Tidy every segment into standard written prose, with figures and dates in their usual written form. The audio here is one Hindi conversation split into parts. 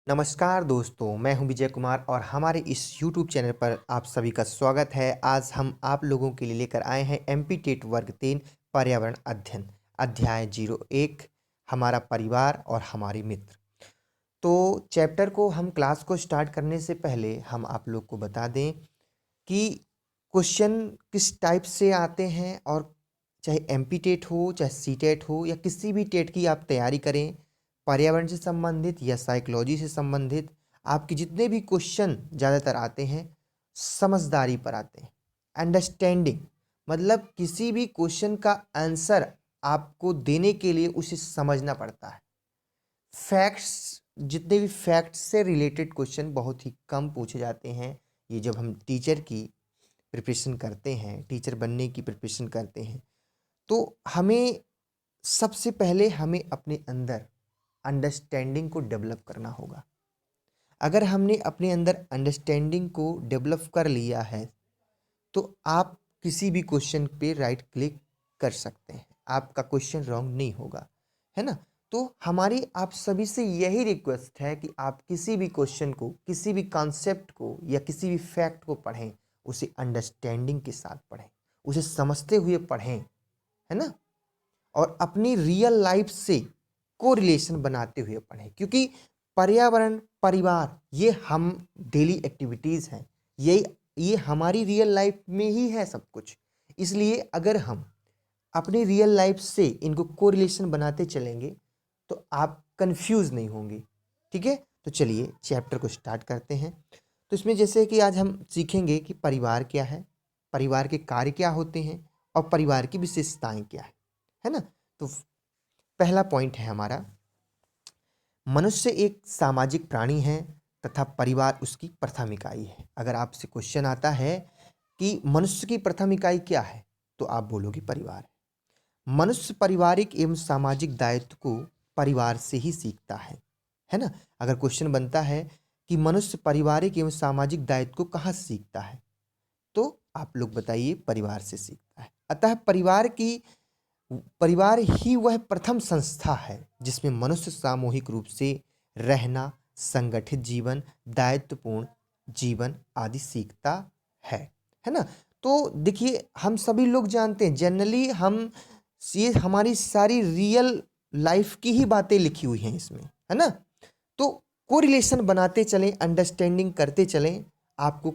नमस्कार दोस्तों, मैं हूं विजय कुमार और हमारे इस YouTube चैनल पर आप सभी का स्वागत है। आज हम आप लोगों के लिए लेकर आए हैं एमपी टेट वर्ग 3 पर्यावरण अध्ययन अध्याय 01 हमारा परिवार और हमारे मित्र। तो चैप्टर को हम क्लास को स्टार्ट करने से पहले हम आप लोग को बता दें कि क्वेश्चन किस टाइप से आते हैं और चाहे एमपी टेट हो, चाहे सी टेट हो या किसी भी टेट की आप तैयारी करें, पर्यावरण से संबंधित या साइकोलॉजी से संबंधित आपके जितने भी क्वेश्चन ज़्यादातर आते हैं समझदारी पर आते हैं। अंडरस्टैंडिंग मतलब किसी भी क्वेश्चन का आंसर आपको देने के लिए उसे समझना पड़ता है। फैक्ट्स, जितने भी फैक्ट्स से रिलेटेड क्वेश्चन बहुत ही कम पूछे जाते हैं। ये जब हम टीचर की प्रिपरेशन करते हैं, टीचर बनने की प्रिपरेशन करते हैं, तो हमें सबसे पहले हमें अपने अंदर अंडरस्टैंडिंग को डेवलप करना होगा। अगर हमने अपने अंदर अंडरस्टैंडिंग को डेवलप कर लिया है तो आप किसी भी क्वेश्चन पे राइट क्लिक कर सकते हैं, आपका क्वेश्चन रॉन्ग नहीं होगा, है ना। तो हमारी आप सभी से यही रिक्वेस्ट है कि आप किसी भी क्वेश्चन को, किसी भी कॉन्सेप्ट को या किसी भी फैक्ट को पढ़ें, उसे अंडरस्टैंडिंग के साथ पढ़ें, उसे समझते हुए पढ़ें, है ना। और अपनी रियल लाइफ से कोरिलेशन बनाते हुए पढ़ें, क्योंकि पर्यावरण, परिवार ये हम डेली एक्टिविटीज़ हैं, ये हमारी रियल लाइफ में ही है सब कुछ। इसलिए अगर हम अपनी रियल लाइफ से इनको कोरिलेशन बनाते चलेंगे तो आप कंफ्यूज नहीं होंगे। ठीक है, तो चलिए चैप्टर को स्टार्ट करते हैं। तो इसमें जैसे कि आज हम सीखेंगे कि परिवार क्या है, परिवार के कार्य क्या होते हैं और परिवार की विशेषताएं क्या है ना। तो पहला पॉइंट है हमारा, मनुष्य एक सामाजिक प्राणी है तथा परिवार उसकी प्रथम इकाई है। अगर आपसे क्वेश्चन आता है कि मनुष्य की प्रथम इकाई क्या है, तो आप बोलोगे परिवार है। मनुष्य पारिवारिक एवं सामाजिक दायित्व को परिवार से ही सीखता है ना। अगर क्वेश्चन बनता है कि मनुष्य पारिवारिक एवं सामाजिक दायित्व को कहाँ से सीखता है, तो आप लोग बताइए परिवार से सीखता है। अतः परिवार ही वह प्रथम संस्था है जिसमें मनुष्य सामूहिक रूप से रहना, संगठित जीवन, दायित्वपूर्ण जीवन आदि सीखता है ना। तो देखिए, हम सभी लोग जानते हैं, जनरली हम ये हमारी सारी रियल लाइफ की ही बातें लिखी हुई हैं इसमें, है ना। तो कोरिलेशन बनाते चलें, अंडरस्टैंडिंग करते चलें, आपको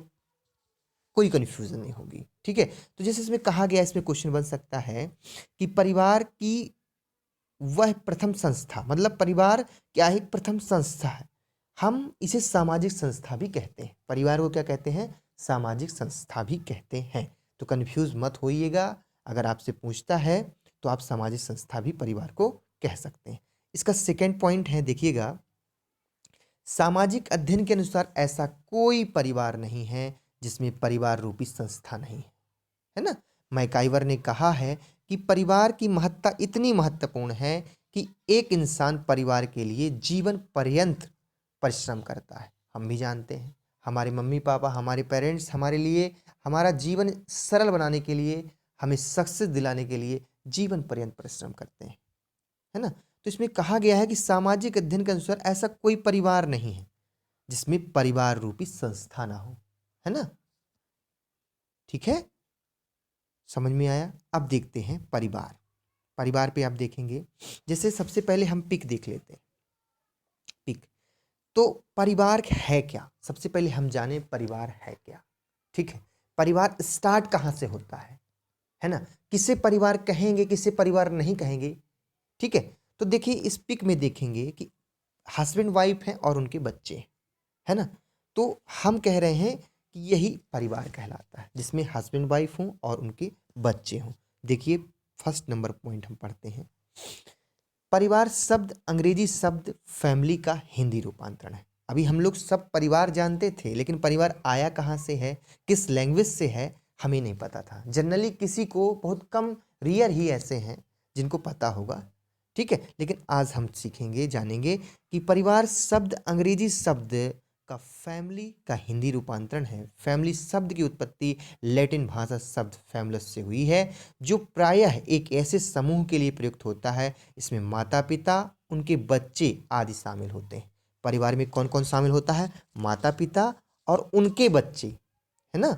कोई कन्फ्यूजन नहीं होगी। ठीक है, तो जैसे इसमें कहा गया, इसमें क्वेश्चन बन सकता है कि परिवार की वह प्रथम संस्था, मतलब परिवार क्या है, एक प्रथम संस्था है। हम इसे सामाजिक संस्था भी कहते हैं, परिवार को क्या कहते हैं, सामाजिक संस्था भी कहते हैं। तो कन्फ्यूज मत होइएगा, अगर आपसे पूछता है तो आप सामाजिक संस्था भी परिवार को कह सकते हैं। इसका सेकेंड पॉइंट है, देखिएगा, सामाजिक अध्ययन के अनुसार ऐसा कोई परिवार नहीं है जिसमें परिवार रूपी संस्था नहीं है ना। मैकाइवर ने कहा है कि परिवार की महत्ता इतनी महत्वपूर्ण है कि एक इंसान परिवार के लिए जीवन पर्यंत परिश्रम करता है। हम भी जानते हैं, हमारे मम्मी पापा, हमारे पेरेंट्स हमारे लिए, हमारा जीवन सरल बनाने के लिए, हमें सक्सेस दिलाने के लिए जीवन पर्यंत परिश्रम करते हैं, है ना। तो इसमें कहा गया है कि सामाजिक अध्ययन के अनुसार ऐसा कोई परिवार नहीं है जिसमें परिवार रूपी संस्था ना हो, है ना। ठीक है, समझ में आया। अब देखते हैं परिवार। परिवार पे आप देखेंगे, जैसे सबसे पहले हम पिक देख लेते हैं। पिक, तो परिवार है क्या, सबसे पहले हम जाने परिवार है क्या। ठीक है, परिवार स्टार्ट कहाँ से होता है ना। किसे परिवार कहेंगे, किसे परिवार नहीं कहेंगे। ठीक है, तो देखिए इस पिक में देखेंगे कि हस्बैंड वाइफ हैं और उनके बच्चे हैं, है ना। तो हम कह रहे हैं कि यही परिवार कहलाता है जिसमें हस्बैंड वाइफ हों और उनके बच्चे हों। देखिए फर्स्ट नंबर पॉइंट हम पढ़ते हैं, परिवार शब्द अंग्रेजी शब्द फैमिली का हिंदी रूपांतरण है। अभी हम लोग सब परिवार जानते थे, लेकिन परिवार आया कहाँ से है, किस लैंग्वेज से है, हमें नहीं पता था। जनरली किसी को, बहुत कम, रियर ही ऐसे हैं जिनको पता होगा। ठीक है, लेकिन आज हम सीखेंगे, जानेंगे कि परिवार शब्द अंग्रेजी शब्द का फैमिली का हिंदी रूपांतरण है। फैमिली शब्द की उत्पत्ति लैटिन भाषा शब्द फैमिलस से हुई है, जो प्रायः एक ऐसे समूह के लिए प्रयुक्त होता है इसमें माता पिता, उनके बच्चे आदि शामिल होते हैं। परिवार में कौन कौन शामिल होता है? माता पिता और उनके बच्चे, है ना।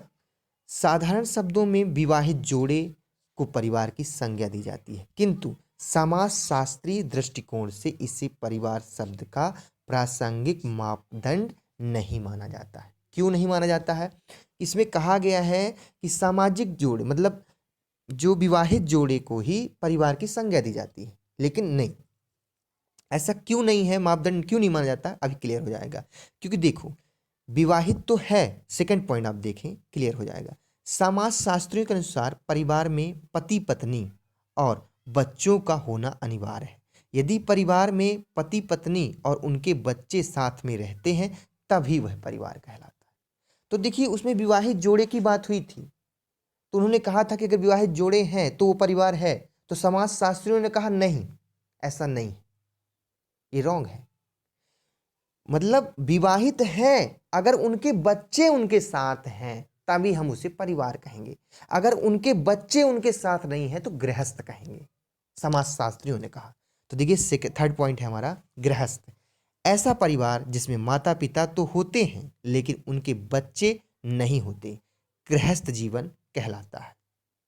साधारण शब्दों में विवाहित जोड़े को परिवार की संज्ञा दी जाती है, किंतु समाजशास्त्रीय दृष्टिकोण से इसे परिवार शब्द का प्रासंगिक मापदंड नहीं माना जाता है। क्यों नहीं माना जाता है? इसमें कहा गया है कि सामाजिक जोड़े मतलब जो विवाहित जोड़े को ही परिवार की संज्ञा दी जाती है, लेकिन नहीं, ऐसा क्यों नहीं है, मापदंड क्यों नहीं माना जाता? अभी क्लियर हो जाएगा। क्योंकि देखो, विवाहित तो है, सेकंड पॉइंट आप देखें, क्लियर हो जाएगा। समाज शास्त्रियों के अनुसार परिवार में पति पत्नी और बच्चों का होना अनिवार्य है। यदि परिवार में पति पत्नी और उनके बच्चे साथ में रहते हैं तभी वह परिवार कहलाता है। तो देखिए, उसमें विवाहित जोड़े की बात हुई थी, तो उन्होंने कहा था कि अगर विवाहित जोड़े हैं तो वो परिवार है। तो समाज शास्त्रियों ने कहा नहीं, ऐसा नहीं, ये रॉन्ग है। मतलब विवाहित हैं, अगर उनके बच्चे उनके साथ हैं तभी हम उसे परिवार कहेंगे, अगर उनके बच्चे उनके साथ नहीं है तो गृहस्थ कहेंगे, समाजशास्त्रियों ने कहा। तो देखिए, थर्ड पॉइंट है हमारा गृहस्थ। ऐसा परिवार जिसमें माता पिता तो होते हैं लेकिन उनके बच्चे नहीं होते, गृहस्थ जीवन कहलाता है।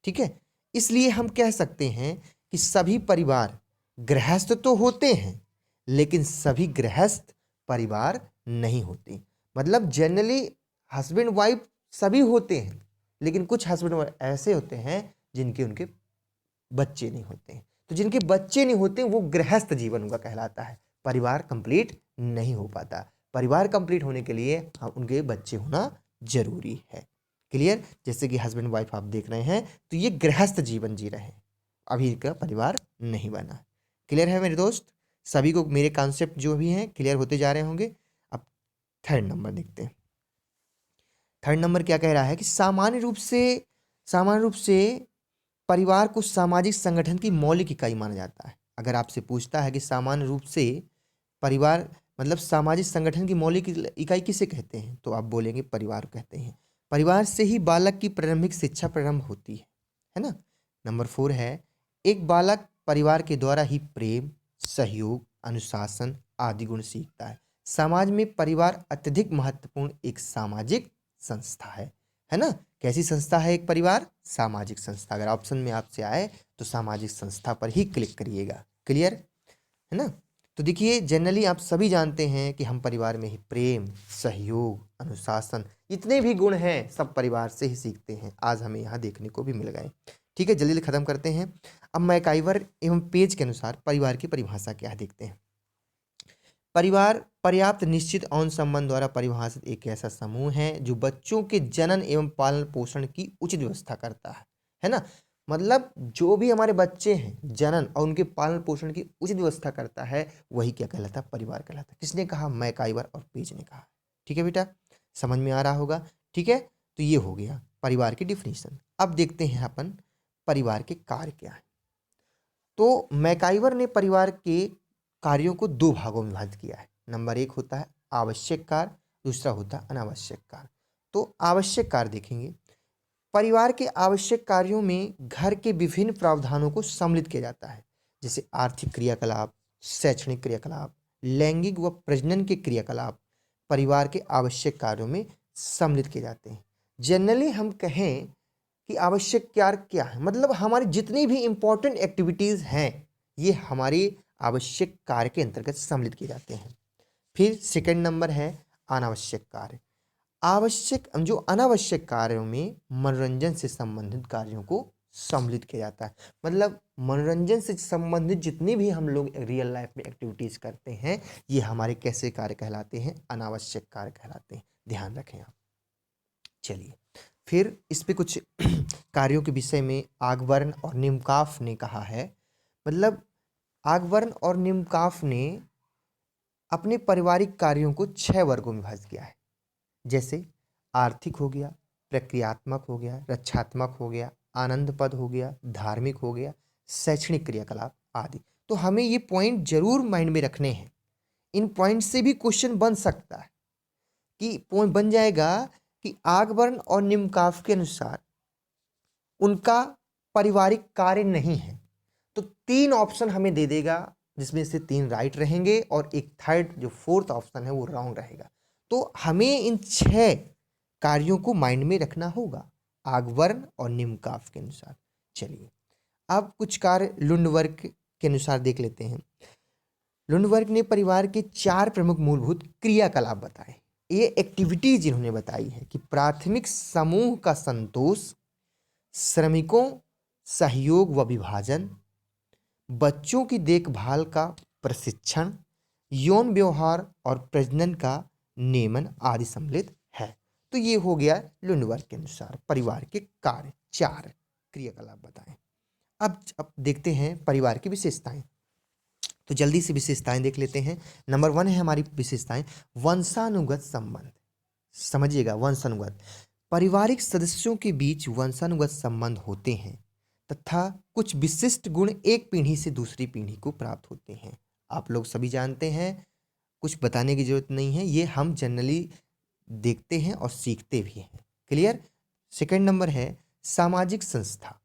ठीक है, इसलिए हम कह सकते हैं कि सभी परिवार गृहस्थ तो होते हैं लेकिन सभी गृहस्थ परिवार नहीं होते। मतलब जनरली हस्बैंड वाइफ सभी होते हैं, लेकिन कुछ हस्बैंड वाइफ ऐसे होते हैं जिनके उनके बच्चे नहीं होते हैं। तो जिनके बच्चे नहीं होते वो गृहस्थ जीवन उनका कहलाता है, परिवार कंप्लीट नहीं हो पाता। परिवार कंप्लीट होने के लिए उनके बच्चे होना जरूरी है। क्लियर? जैसे कि हस्बैंड वाइफ आप देख रहे हैं तो ये गृहस्थ जीवन जी रहे हैं, अभी इनका परिवार नहीं बना। क्लियर है मेरे दोस्त? सभी को मेरे कॉन्सेप्ट जो भी हैं क्लियर होते जा रहे होंगे। अब थर्ड नंबर देखते हैं। थर्ड नंबर क्या कह रहा है कि सामान्य रूप से परिवार को सामाजिक संगठन की मौलिक इकाई माना जाता है। अगर आपसे पूछता है कि सामान्य रूप से परिवार मतलब सामाजिक संगठन की मौलिक इकाई किसे कहते हैं, तो आप बोलेंगे परिवार कहते हैं। परिवार से ही बालक की प्रारंभिक शिक्षा प्रारंभ होती है ना। नंबर 4 है, एक बालक परिवार के द्वारा ही प्रेम, सहयोग, अनुशासन आदि गुण सीखता है। समाज में परिवार अत्यधिक महत्वपूर्ण एक सामाजिक संस्था है ना। कैसी संस्था है एक परिवार? सामाजिक संस्था। अगर ऑप्शन में आपसे आए तो सामाजिक संस्था पर ही क्लिक करिएगा। क्लियर है ना। तो देखिए, जनरली आप सभी जानते हैं कि हम परिवार में ही प्रेम, सहयोग, अनुशासन, इतने भी गुण हैं सब परिवार से ही सीखते हैं। आज हमें यहाँ देखने को भी मिल गए। ठीक है, जल्दी जल्दी खत्म करते हैं। अब मैकाइवर एवं पेज के अनुसार परिवार की परिभाषा क्या है देखते हैं। परिवार पर्याप्त निश्चित यौन संबंध द्वारा परिभाषित एक ऐसा समूह है जो बच्चों के जनन एवं पालन पोषण की उचित व्यवस्था करता है ना। मतलब जो भी हमारे बच्चे हैं जनन और उनके पालन पोषण की उचित व्यवस्था करता है वही क्या कहलाता है? परिवार कहलाता है। किसने कहा? मैकाइवर और पेज ने कहा। ठीक है बेटा, समझ में आ रहा होगा। ठीक है, तो ये हो गया परिवार की डिफिनीशन। अब देखते हैं अपन परिवार के कार्य क्या है। तो मैकाइवर ने परिवार के कार्यों को दो भागों में विभाजित किया है। नंबर 1 होता है आवश्यक कार्य, दूसरा होता है अनावश्यक कार्य। तो आवश्यक कार्य देखेंगे। परिवार के आवश्यक कार्यों में घर के विभिन्न प्रावधानों को सम्मिलित किया जाता है, जैसे आर्थिक क्रियाकलाप, शैक्षणिक क्रियाकलाप, लैंगिक व प्रजनन के क्रियाकलाप परिवार के आवश्यक कार्यों में सम्मिलित किए जाते हैं। जनरली हम कहें कि आवश्यक कार्य क्या है, मतलब हमारी जितनी भी इंपॉर्टेंट एक्टिविटीज़ हैं ये हमारी आवश्यक कार्य के अंतर्गत सम्मिलित किए जाते हैं। फिर सेकंड नंबर है अनावश्यक कार्य। जो अनावश्यक कार्यों में मनोरंजन से संबंधित कार्यों को सम्मिलित किया जाता है। मतलब मनोरंजन से संबंधित जितनी भी हम लोग रियल लाइफ में एक्टिविटीज करते हैं ये हमारे कैसे कार्य कहलाते हैं? अनावश्यक कार्य कहलाते हैं। ध्यान रखें आप। चलिए फिर इस पे कुछ कार्यों के विषय में आगबर्न और निम्काफ ने कहा है। मतलब आगबर्न और निम्काफ ने अपने पारिवारिक कार्यों को 6 वर्गों में विभाजित किया है, जैसे आर्थिक हो गया, प्रक्रियात्मक हो गया, रक्षात्मक हो गया, आनंदपद हो गया, धार्मिक हो गया, शैक्षणिक क्रियाकलाप आदि। तो हमें ये पॉइंट जरूर माइंड में रखने हैं। इन पॉइंट से भी क्वेश्चन बन सकता है कि पॉइंट बन जाएगा कि आगबर्न और निम्काफ के अनुसार उनका पारिवारिक कार्य नहीं है, तो 3 ऑप्शन हमें दे देगा जिसमें से 3 राइट रहेंगे और एक थर्ड जो फोर्थ ऑप्शन है वो रॉन्ग रहेगा। तो हमें इन 6 कार्यों को माइंड में रखना होगा आग, वर्ण और निम्न काव्य के अनुसार। चलिए अब कुछ कार्य लुंड वर्ग के अनुसार देख लेते हैं। लुंड वर्ग ने परिवार के 4 प्रमुख मूलभूत क्रियाकलाप बताए। ये एक्टिविटीज इन्होंने बताई है कि प्राथमिक समूह का संतोष, श्रमिकों सहयोग व विभाजन, बच्चों की देखभाल का प्रशिक्षण, यौन व्यवहार और प्रजनन का नियमन आदि सम्मिलित है। तो ये हो गया लुंड वर्ग के अनुसार परिवार के कार्य 4 क्रियाकलाप बताएं। अब देखते हैं परिवार की विशेषताएं। तो जल्दी से विशेषताएं देख लेते हैं। नंबर 1 है हमारी विशेषताएं वंशानुगत संबंध। समझिएगा, वंशानुगत पारिवारिक सदस्यों के बीच वंशानुगत संबंध होते हैं तथा कुछ विशिष्ट गुण एक पीढ़ी से दूसरी पीढ़ी को प्राप्त होते हैं। आप लोग सभी जानते हैं, कुछ बताने की जरूरत नहीं है, ये हम जनरली देखते हैं और सीखते भी हैं। क्लियर। सेकंड नंबर है सामाजिक संस्था।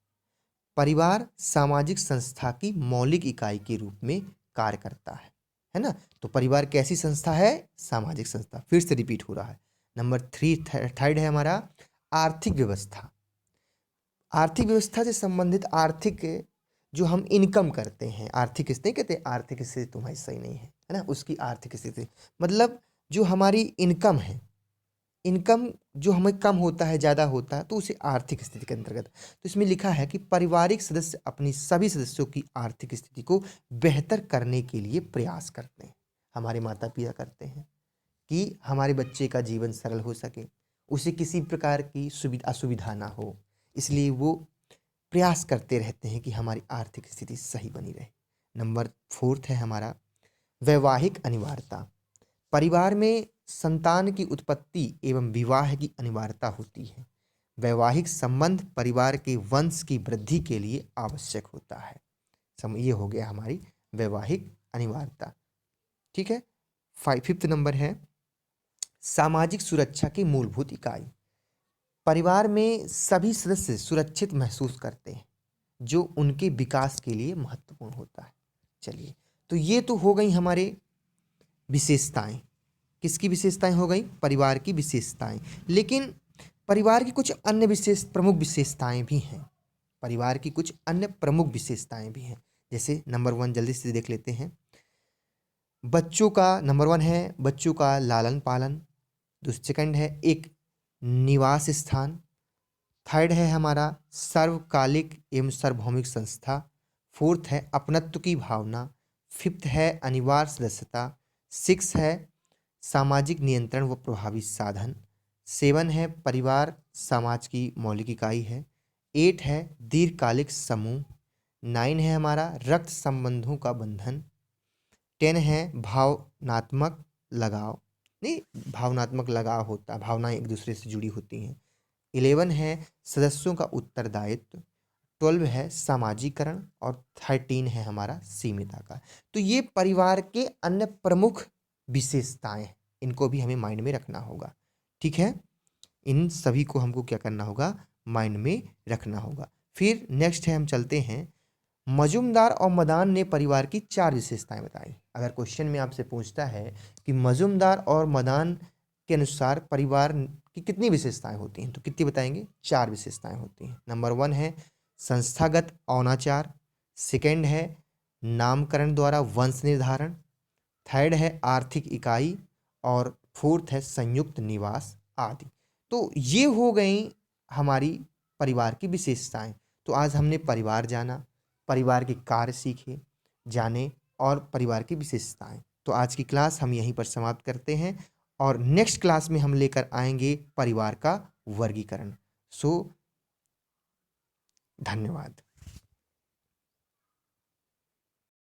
परिवार सामाजिक संस्था की मौलिक इकाई के रूप में कार्य करता है ना। तो परिवार कैसी संस्था है? सामाजिक संस्था। फिर से रिपीट हो रहा है। नंबर 3 थर्ड है हमारा आर्थिक व्यवस्था। आर्थिक व्यवस्था से संबंधित आर्थिक जो हम इनकम करते हैं, आर्थिक स्थिति कहते हैं, आर्थिक स्थिति तुम्हारी सही नहीं है ना, उसकी आर्थिक स्थिति मतलब जो हमारी इनकम है, इनकम जो हमें कम होता है ज़्यादा होता है तो उसे आर्थिक स्थिति के अंतर्गत। तो इसमें लिखा है कि पारिवारिक सदस्य अपनी सभी सदस्यों की आर्थिक स्थिति को बेहतर करने के लिए प्रयास करते हैं। हमारे माता पिता करते हैं कि हमारे बच्चे का जीवन सरल हो सके, उसे किसी प्रकार की असुविधा ना हो, इसलिए वो प्रयास करते रहते हैं कि हमारी आर्थिक स्थिति सही बनी रहे। नंबर 4 है हमारा वैवाहिक अनिवार्यता। परिवार में संतान की उत्पत्ति एवं विवाह की अनिवार्यता होती है। वैवाहिक संबंध परिवार के वंश की वृद्धि के लिए आवश्यक होता है। ये हो गया हमारी वैवाहिक अनिवार्यता। ठीक है। 5th नंबर है सामाजिक सुरक्षा की मूलभूत इकाई। परिवार में सभी सदस्य सुरक्षित महसूस करते हैं, जो उनके विकास के लिए महत्वपूर्ण होता है। चलिए, तो ये तो हो गई हमारे विशेषताएं। किसकी विशेषताएं हो गई? परिवार की विशेषताएं। लेकिन परिवार की कुछ अन्य प्रमुख विशेषताएं भी हैं। परिवार की कुछ अन्य प्रमुख विशेषताएं भी हैं। जैसे नंबर 1 जल्दी से देख लेते हैं। बच्चों का नंबर 1 है बच्चों का लालन पालन। सेकंड है एक निवास स्थान। थर्ड है हमारा सर्वकालिक एवं सार्वभौमिक संस्था। 4th है अपनत्व की भावना। 5th है अनिवार्य सदस्यता। 6 है सामाजिक नियंत्रण व प्रभावी साधन। 7 है परिवार समाज की मौलिक इकाई है। 8 है दीर्घकालिक समूह। 9 है हमारा रक्त संबंधों का बंधन। 10 है भावनात्मक लगाव, नहीं भावनात्मक लगाव होता, भावनाएं एक दूसरे से जुड़ी होती हैं। 11 है सदस्यों का उत्तरदायित्व। 12 है सामाजिकरण और 13 है हमारा सीमित आकार। तो ये परिवार के अन्य प्रमुख विशेषताएं, इनको भी हमें माइंड में रखना होगा। ठीक है, इन सभी को हमको क्या करना होगा? माइंड में रखना होगा। फिर नेक्स्ट है, हम चलते हैं मजुमदार और मदान ने परिवार की 4 विशेषताएं बताई। अगर क्वेश्चन में आपसे पूछता है कि मजुमदार और मदान के अनुसार परिवार की कितनी विशेषताएं होती हैं, तो कितनी बताएंगे? 4 विशेषताएं होती हैं। नंबर 1 है संस्थागत अनाचार। सेकंड है नामकरण द्वारा वंश निर्धारण। थर्ड है आर्थिक इकाई और 4th है संयुक्त निवास आदि। तो ये हो गई हमारी परिवार की विशेषताएं। तो आज हमने परिवार जाना, परिवार के कार्य सीखे, जाने और परिवार की विशेषताएं। तो आज की क्लास हम यहीं पर समाप्त करते हैं और नेक्स्ट क्लास में हम लेकर आएंगे परिवार का वर्गीकरण। सो धन्यवाद।